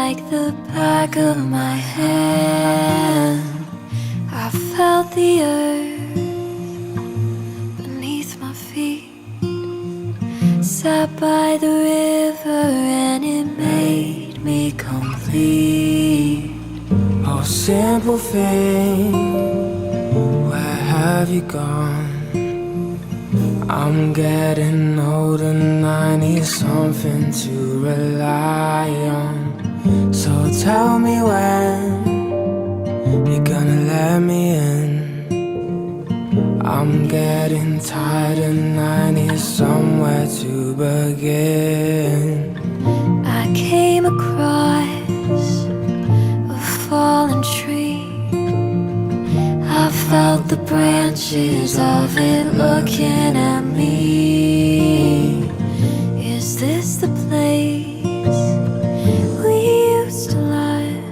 like the back of my hand. I felt the earth beneath my feet. Sat by the river and it made me complete. Oh, simple thing, where have you gone? I'm getting old and I need something to rely on. So tell me when you're gonna let me in. I'm getting tired and I need somewhere to begin. I came across a fallen tree. I felt the branches of it looking at me. Is this the place we used to live?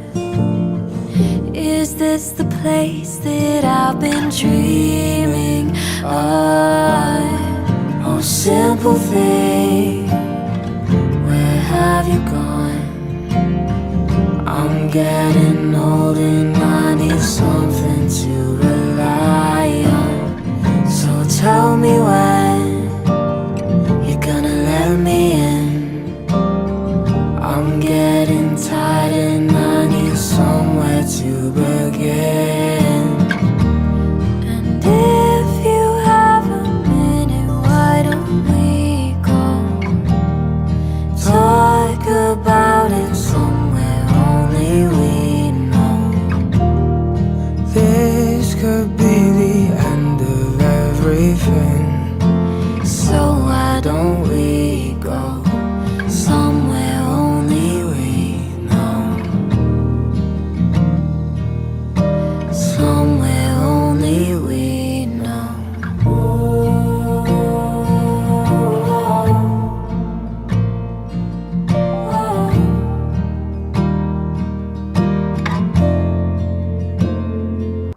Is this the place that I've been dreaming of? Oh, simple thing, where have you gone? I'm getting old and I need something to rely on. So tell me when you're gonna let me in. I'm getting tired and I need somewhere to begin. And if you have a minute, why don't we go talk about it somewhere only we know? This could be the end of everything. So why don't we